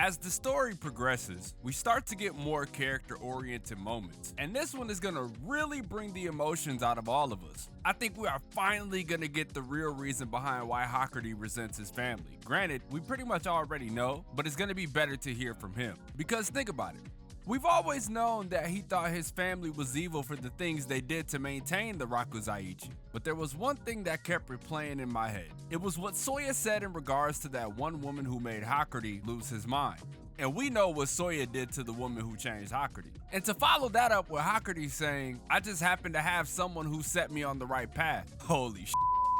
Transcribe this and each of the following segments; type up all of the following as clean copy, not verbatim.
As the story progresses, we start to get more character-oriented moments, and this one is gonna really bring the emotions out of all of us. I think we are finally gonna get the real reason behind why Hakuri resents his family. Granted, we pretty much already know, but it's gonna be better to hear from him. Because think about it. We've always known that he thought his family was evil for the things they did to maintain the Rakuzaichi. But there was one thing that kept replaying in my head. It was what Soya said in regards to that one woman who made Hakuri lose his mind. And we know what Soya did to the woman who changed Hakuri. And to follow that up with Hakuri saying, I just happen to have someone who set me on the right path. Holy shit.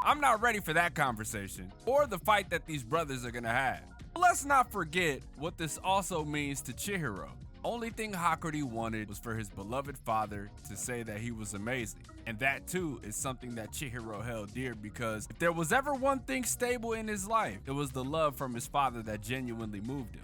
I'm not ready for that conversation or the fight that these brothers are gonna have. But let's not forget what this also means to Chihiro. Only thing Hakuri wanted was for his beloved father to say that he was amazing. And that too is something that Chihiro held dear, because if there was ever one thing stable in his life, it was the love from his father that genuinely moved him.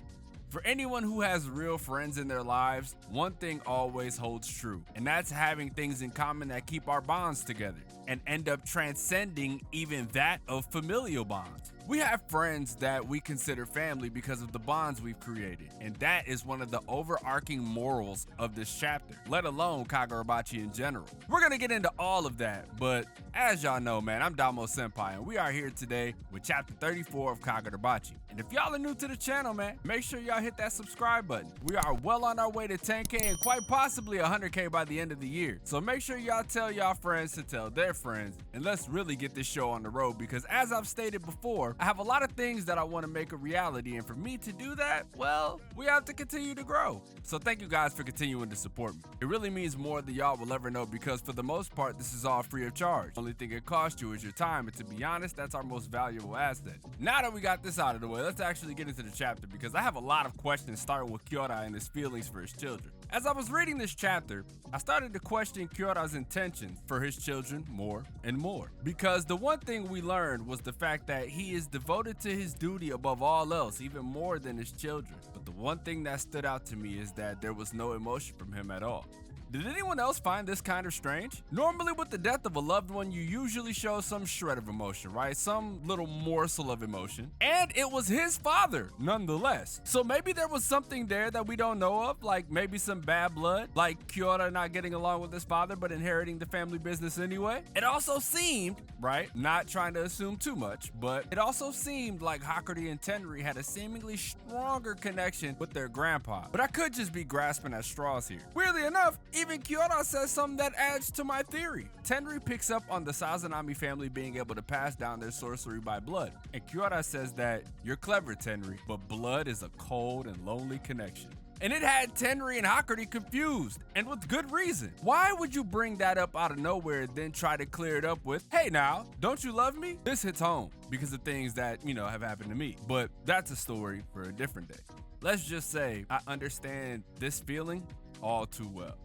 For anyone who has real friends in their lives, one thing always holds true, and that's having things in common that keep our bonds together and end up transcending even that of familial bonds. We have friends that we consider family because of the bonds we've created, and that is one of the overarching morals of this chapter, let alone Kagurabachi in general. We're gonna get into all of that, but as y'all know, man, I'm DomoSenpai, and we are here today with chapter 34 of Kagurabachi. And if y'all are new to the channel, man, make sure y'all hit that subscribe button. We are well on our way to 10K and quite possibly 100K by the end of the year. So make sure y'all tell y'all friends to tell their friends, and let's really get this show on the road, because as I've stated before, I have a lot of things that I want to make a reality, and for me to do that, well, we have to continue to grow. So thank you guys for continuing to support me. It really means more than y'all will ever know, because for the most part, this is all free of charge. Only thing it costs you is your time, and to be honest, that's our most valuable asset. Now that we got this out of the way, let's actually get into the chapter, because I have a lot of questions starting with Kiyoda and his feelings for his children. As I was reading this chapter, I started to question Kiyoda's intentions for his children more and more, because the one thing we learned was the fact that he is devoted to his duty above all else, even more than his children. But the one thing that stood out to me is that there was no emotion from him at all. Did anyone else find this kind of strange? Normally with the death of a loved one, you usually show some shred of emotion, right? Some little morsel of emotion. And it was his father, nonetheless. So maybe there was something there that we don't know of, like maybe some bad blood, like Kiyoda not getting along with his father, but inheriting the family business anyway. It also seemed, right, not trying to assume too much, but it also seemed like Hakuri and Tenri had a seemingly stronger connection with their grandpa. But I could just be grasping at straws here. Weirdly enough, even Kiyoda says something that adds to my theory. Tenri picks up on the Sazanami family being able to pass down their sorcery by blood. And Kiyoda says that, you're clever, Tenri, but blood is a cold and lonely connection. And it had Tenri and Hakuri confused, and with good reason. Why would you bring that up out of nowhere and then try to clear it up with, hey now, don't you love me? This hits home because of things that, have happened to me. But that's a story for a different day. Let's just say I understand this feeling all too well.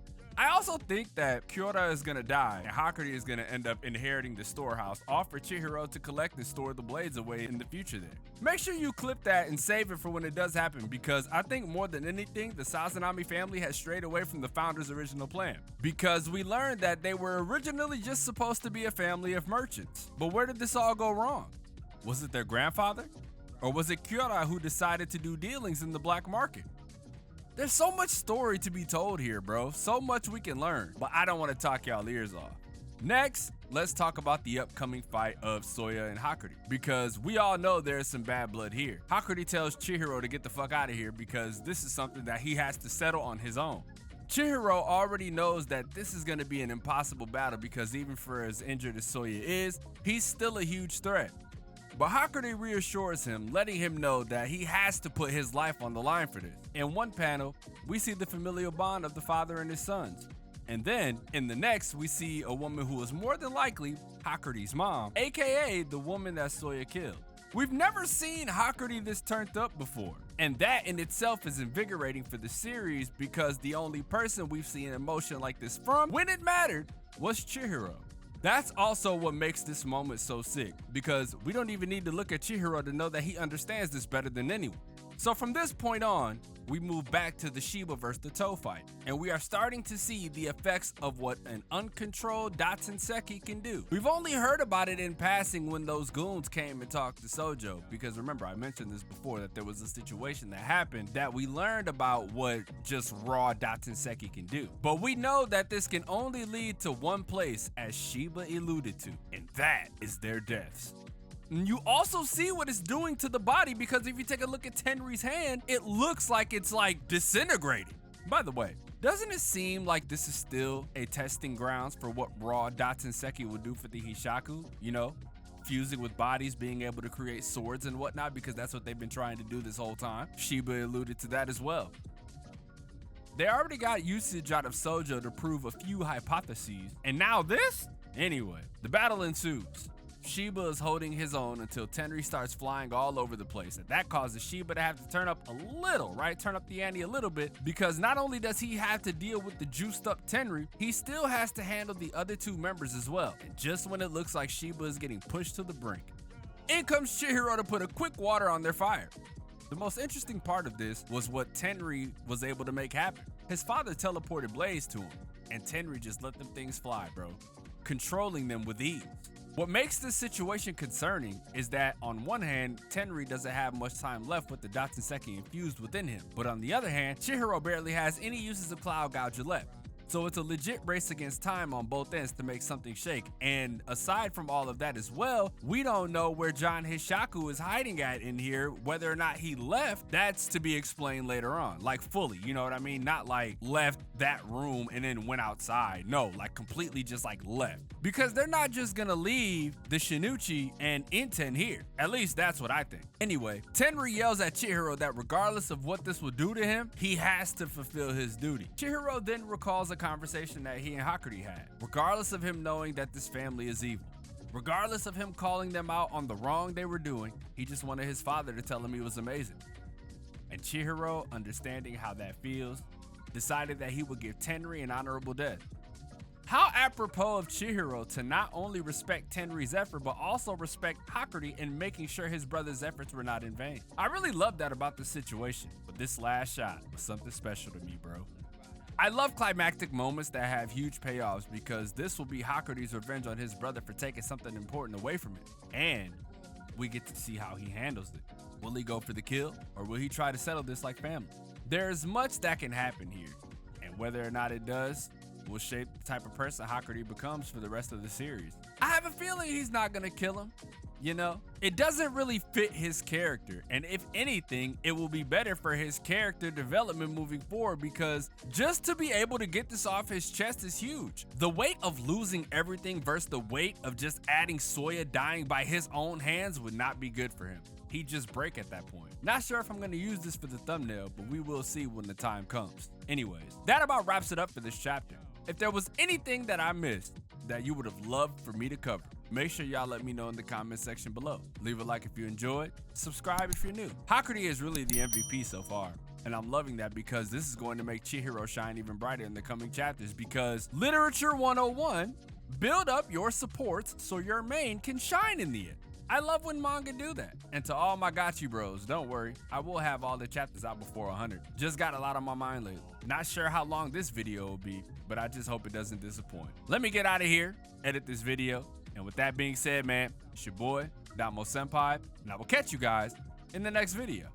I also think that Kiyoda is gonna die and Hakuri is gonna end up inheriting the storehouse, all for Chihiro to collect and store the blades away in the future there. Make sure you clip that and save it for when it does happen, because I think more than anything, the Sazanami family has strayed away from the founder's original plan. Because we learned that they were originally just supposed to be a family of merchants. But where did this all go wrong? Was it their grandfather? Or was it Kiyoda who decided to do dealings in the black market? There's so much story to be told here, bro. So much we can learn, but I don't want to talk y'all ears off. Next, let's talk about the upcoming fight of Soya and Hakuri, because we all know there's some bad blood here. Hakuri tells Chihiro to get the fuck out of here because this is something that he has to settle on his own. Chihiro already knows that this is going to be an impossible battle, because even for as injured as Soya is, he's still a huge threat. But Hakuri reassures him, letting him know that he has to put his life on the line for this. In one panel, we see the familial bond of the father and his sons. And then, in the next, we see a woman who is more than likely Hakuri's mom, aka the woman that Soya killed. We've never seen Hakuri this turned up before. And that in itself is invigorating for the series, because the only person we've seen emotion like this from, when it mattered, was Chihiro. That's also what makes this moment so sick, because we don't even need to look at Chihiro to know that he understands this better than anyone. So from this point on, we move back to the Sheba versus the Toe fight, and we are starting to see the effects of what an uncontrolled DomoSenpai can do. We've only heard about it in passing when those goons came and talked to Sojo, because remember, I mentioned this before, that there was a situation that happened that we learned about what just raw DomoSenpai can do. But we know that this can only lead to one place, as Sheba alluded to, and that is their deaths. And you also see what it's doing to the body, because if you take a look at Tenry's hand, it looks like it's like disintegrating. By the way, doesn't it seem like this is still a testing grounds for what raw DomoSenpai would do for the Hishaku? You know, fusing with bodies, being able to create swords and whatnot, because that's what they've been trying to do this whole time. Sheba alluded to that as well. They already got usage out of Sojo to prove a few hypotheses, and now this? Anyway, the battle ensues. Sheba is holding his own until Tenry starts flying all over the place, and that causes Sheba to have to turn up a little, right? Turn up the ante a little bit, because not only does he have to deal with the juiced up Tenry, he still has to handle the other two members as well. And just when it looks like Sheba is getting pushed to the brink, in comes Chihiro to put a quick water on their fire. The most interesting part of this was what Tenry was able to make happen. His father teleported Blaze to him, and Tenry just let them things fly, bro, controlling them with ease. What makes this situation concerning is that on one hand, Tenry doesn't have much time left with the DomoSenpai infused within him, but on the other hand, Chihiro barely has any uses of Cloud Gouger left. So it's a legit race against time on both ends to make something shake. And aside from all of that as well, we don't know where John Hishaku is hiding at in here. Whether or not he left, that's to be explained later on, like fully, you know what I mean? Not like left that room and then went outside. No, like completely just like left. Because they're not just gonna leave the Shinichi and Inten here. At least that's what I think. Anyway, Tenry yells at Chihiro that regardless of what this will do to him, he has to fulfill his duty. Chihiro then recalls a conversation that he and Hakuri had, regardless of him knowing that this family is evil. Regardless of him calling them out on the wrong they were doing, he just wanted his father to tell him he was amazing. And Chihiro, understanding how that feels, decided that he would give Tenry an honorable death. How apropos of Chihiro to not only respect Tenry's effort, but also respect Hakuri in making sure his brother's efforts were not in vain. I really love that about this situation, but this last shot was something special to me, bro. I love climactic moments that have huge payoffs, because this will be Hakuri's revenge on his brother for taking something important away from him. And we get to see how he handles it. Will he go for the kill, or will he try to settle this like family? There is much that can happen here, and whether or not it does will shape the type of person Hakuri becomes for the rest of the series. I have a feeling he's not gonna kill him. You know, it doesn't really fit his character, and if anything, it will be better for his character development moving forward, because just to be able to get this off his chest is huge. The weight of losing everything versus the weight of just adding Soya dying by his own hands would not be good for him. He'd just break at that point. Not sure if I'm going to use this for the thumbnail, but we will see when the time comes. Anyways, that about wraps it up for this chapter. If there was anything that I missed that you would have loved for me to cover, make sure y'all let me know in the comment section below. Leave a like if you enjoyed, subscribe if you're new. Hakuri is really the MVP so far, and I'm loving that, because this is going to make Chihiro shine even brighter in the coming chapters, because Literature 101, build up your supports so your main can shine in the end. I love when manga do that. And to all my Gachi bros, don't worry, I will have all the chapters out before 100. Just got a lot on my mind lately. Not sure how long this video will be, but I just hope it doesn't disappoint. Let me get out of here, edit this video, and with that being said, man, it's your boy, DomoSenpai, and I will catch you guys in the next video.